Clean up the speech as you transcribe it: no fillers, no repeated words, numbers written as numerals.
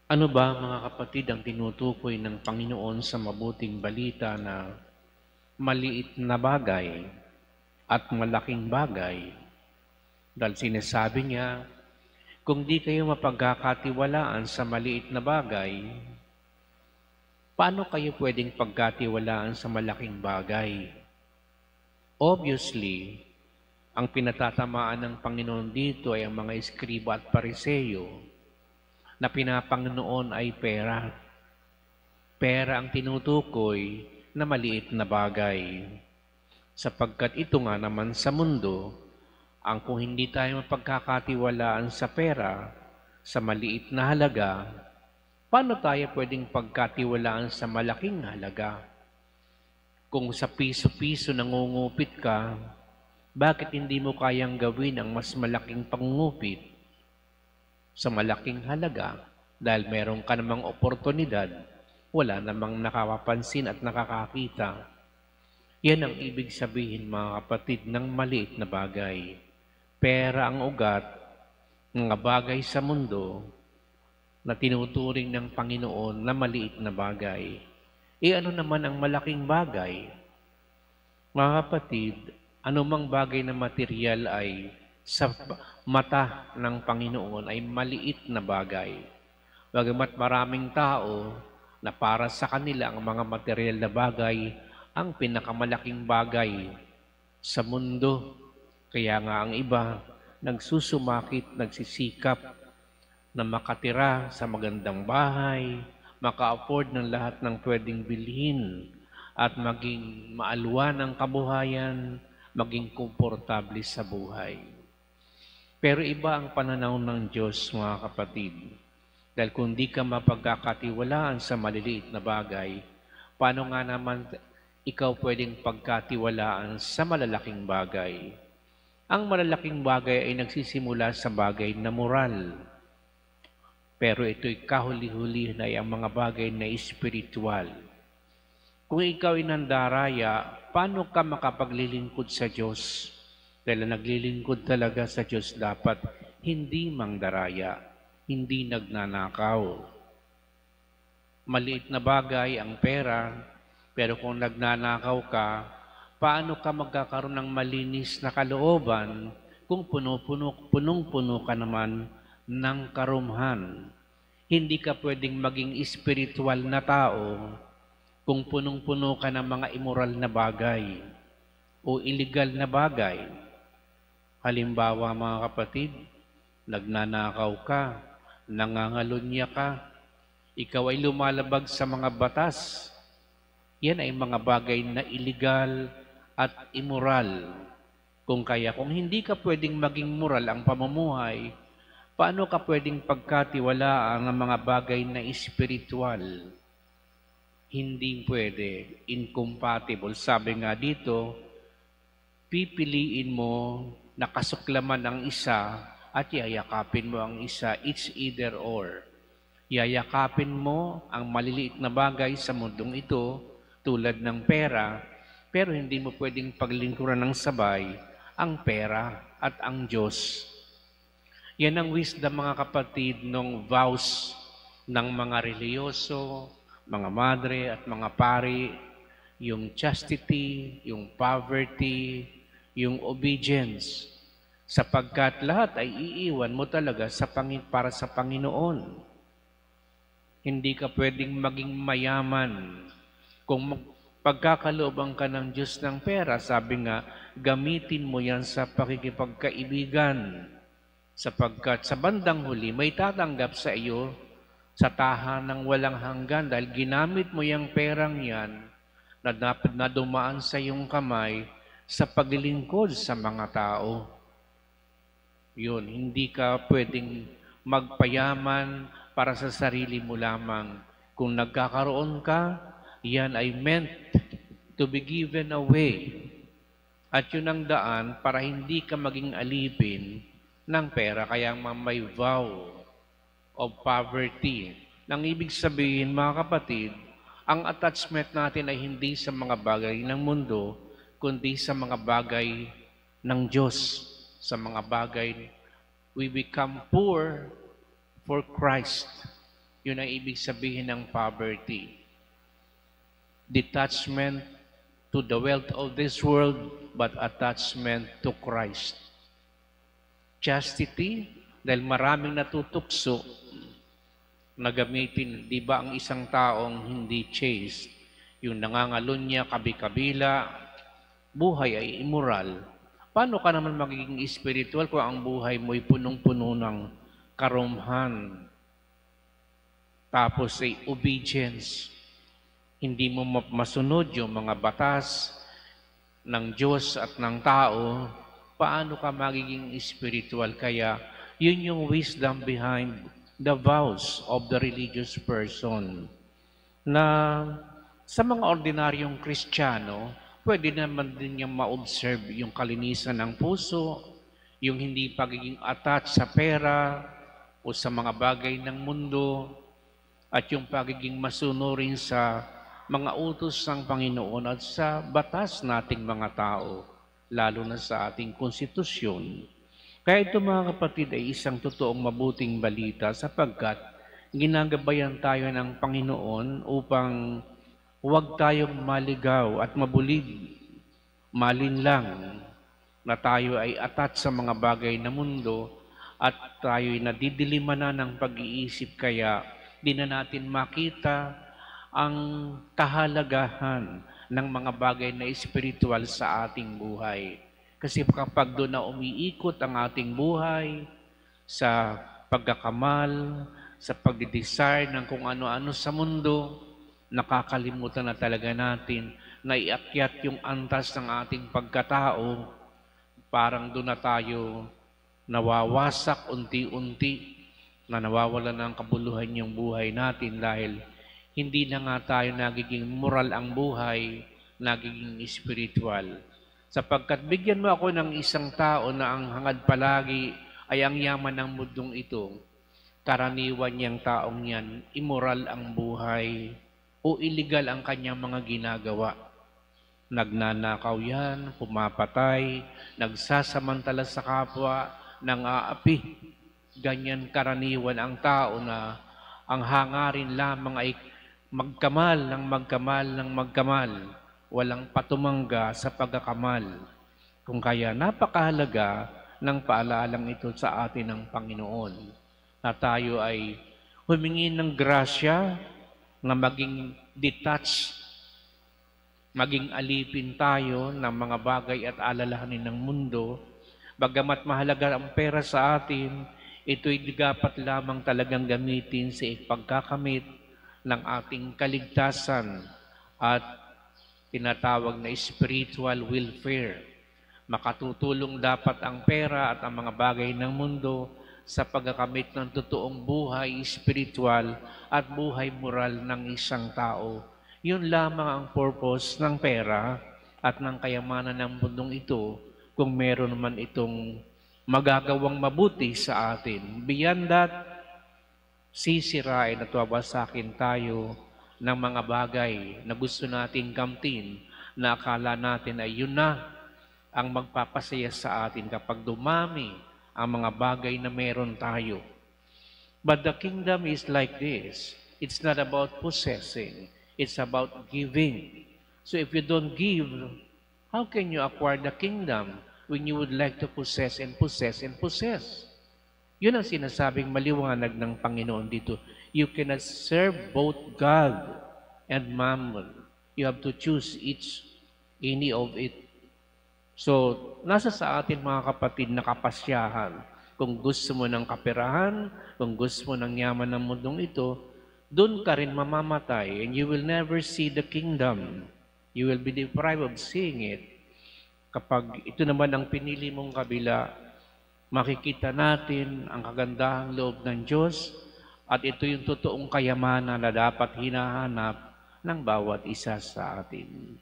Ano ba, mga kapatid, ang tinutukoy ng Panginoon sa mabuting balita na maliit na bagay at malaking bagay? Dahil sinasabi niya, kung di kayo mapagkakatiwalaan sa maliit na bagay, paano kayo pwedeng pagkatiwalaan sa malaking bagay? Obviously, ang pinatatamaan ng Panginoon dito ay ang mga eskriba at pariseyo na pinapanginoon ay pera. Pera ang tinutukoy na maliit na bagay. Sapagkat ito nga naman sa mundo, ang kung hindi tayo mapagkakatiwalaan sa pera, sa maliit na halaga, paano tayo pwedeng pagkatiwalaan sa malaking halaga? Kung sa piso-piso nangungupit ka, bakit hindi mo kayang gawin ang mas malaking pangungupit sa malaking halaga? Dahil meron ka namang oportunidad, wala namang nakapapansin at nakakakita. Yan ang ibig sabihin, mga kapatid, ng maliit na bagay. Pera ang ugat, mga bagay sa mundo na tinuturing ng Panginoon na maliit na bagay. Ano naman ang malaking bagay? Mga kapatid, anumang bagay na material ay sa mata ng Panginoon ay maliit na bagay. Bagamat maraming tao na para sa kanila ang mga material na bagay ang pinakamalaking bagay sa mundo. Kaya nga ang iba nagsusumakit, nagsisikap na makatira sa magandang bahay, maka-afford ng lahat ng pwedeng bilhin at maging maalwa ng kabuhayan, maging komportable sa buhay. Pero iba ang pananaw ng Diyos, mga kapatid. Dahil kung di ka mapagkakatiwalaan sa maliliit na bagay, paano nga naman ikaw pwedeng pagkatiwalaan sa malalaking bagay? Ang malalaking bagay ay nagsisimula sa bagay na moral. Pero ito'y kahuli-huli na ang mga bagay na espiritual. Kung ikaw ay nandaraya, paano ka makapaglilingkod sa Diyos? Dahil naglilingkod talaga sa Diyos dapat hindi mangdaraya, hindi nagnanakaw. Maliit na bagay ang pera, pero kung nagnanakaw ka, paano ka magkakaroon ng malinis na kalooban kung punong-puno ka naman ng karumhan? Hindi ka pwedeng maging espiritual na tao kung punong-puno ka ng mga immoral na bagay o illegal na bagay. Halimbawa, mga kapatid, nagnanakaw ka, nangangalunya ka, ikaw ay lumalabag sa mga batas. Yan ay mga bagay na illegal at immoral. Kung hindi ka pwedeng maging moral ang pamumuhay, paano ka pwedeng pagkatiwalaan ng mga bagay na espiritual? Hindi pwede, incompatible. Sabi nga dito, pipiliin mo na kasuklaman ang isa at yayakapin mo ang isa. It's either or. Yayakapin mo ang maliliit na bagay sa mundong ito, tulad ng pera, pero hindi mo pwedeng paglingkuran ng sabay ang pera at ang Diyos. Yan ang wisdom, mga kapatid, ng vows ng mga reliyoso, mga madre at mga pari, yung chastity, yung poverty, yung obedience. Sapagkat lahat ay iiwan mo talaga para sa Panginoon. Hindi ka pwedeng maging mayaman. Kung pagkakalooban ka ng Diyos ng pera, sabi nga, gamitin mo yan sa pakikipagkaibigan. Sapagkat sa bandang huli, may tatanggap sa iyo sa tahanang walang hanggan dahil ginamit mo yung perang yan na dapat na dumaan sa iyong kamay sa paglilingkod sa mga tao. Yun, hindi ka pwedeng magpayaman para sa sarili mo lamang. Kung nagkakaroon ka, yan ay meant to be given away. At yun ang daan para hindi ka maging alipin ng pera, kaya may vow of poverty. Nang ibig sabihin, mga kapatid, ang attachment natin ay hindi sa mga bagay ng mundo, kundi sa mga bagay ng Diyos. Sa mga bagay, we become poor for Christ. Yun ang ibig sabihin ng poverty. Detachment to the wealth of this world, but attachment to Christ. Chastity, dahil maraming natutukso na gamitin, di ba ang isang taong hindi chaste, yung nangangalon niya, kabi-kabila, buhay ay immoral. Paano ka naman magiging spiritual kung ang buhay mo'y punong-puno ng karumhan? Tapos ay obedience. Hindi mo masunod yung mga batas ng Diyos at ng tao, paano ka magiging spiritual? Kaya yun yung wisdom behind the vows of the religious person. Na sa mga ordinaryong Kristiyano, pwede naman din niyang ma-observe yung kalinisan ng puso, yung hindi pagiging attached sa pera o sa mga bagay ng mundo, at yung pagiging masunurin sa mga utos ng Panginoon at sa batas nating mga tao, lalo na sa ating konstitusyon. Kaya ito mga kapatid ay isang totoong mabuting balita sapagkat ginagabayan tayo ng Panginoon upang huwag tayong maligaw at mabulig, malinlang na tayo ay attached sa mga bagay na mundo at tayo ay nadidiliman na ng pag-iisip kaya di na natin makita ang kahalagahan ng mga bagay na espiritual sa ating buhay. Kasi kapag doon na umiikot ang ating buhay sa pagkakamal, sa pagdidesire ng kung ano-ano sa mundo, nakakalimutan na talaga natin na iakyat yung antas ng ating pagkatao. Parang doon na tayo nawawasak unti-unti, na nawawala ng kabuluhan yung buhay natin dahil hindi na nga tayo nagiging moral ang buhay, nagiging spiritual. Sapagkat bigyan mo ako ng isang tao na ang hangad palagi ay ang yaman ng mundong ito, karaniwan niyang taong yan, immoral ang buhay o illegal ang kanyang mga ginagawa. Nagnanakaw yan, pumapatay, nagsasamantala sa kapwa, nang-aapi. Ganyan karaniwan ang tao na ang hangarin lamang ay magkamal ng magkamal ng magkamal, walang patumangga sa pagkakamal. Kung kaya napakahalaga ng paalalang ito sa atin ng Panginoon, na tayo ay humingi ng grasya na maging detached, maging alipin tayo ng mga bagay at alalahanin ng mundo. Bagamat mahalaga ang pera sa atin, ito'y dapat lamang talagang gamitin sa ipagkakamit ng ating kaligtasan at tinatawag na spiritual welfare. Makatutulong dapat ang pera at ang mga bagay ng mundo sa pagkakamit ng totoong buhay spiritual at buhay moral ng isang tao. Yun lamang ang purpose ng pera at ng kayamanan ng mundong ito kung meron man itong magagawang mabuti sa atin. Beyond that, sisirain at wawasakin tayo ng mga bagay na gusto nating kamtin na akala natin ay yun na ang magpapasaya sa atin kapag dumami ang mga bagay na meron tayo. But the kingdom is like this. It's not about possessing. It's about giving. So if you don't give, how can you acquire the kingdom when you would like to possess and possess and possess? Yun ang sinasabing maliwanag ng Panginoon dito. You cannot serve both God and mammon. You have to choose any of it. So, nasa sa atin mga kapatid na kapasyahan. Kung gusto mo ng kaperahan, kung gusto mo ng yaman ng mundong ito, doon ka rin mamamatay and you will never see the kingdom. You will be deprived of seeing it. Kapag ito naman ang pinili mong kabila, makikita natin ang kagandahang loob ng Diyos at ito yung totoong kayamanan na dapat hinahanap ng bawat isa sa atin.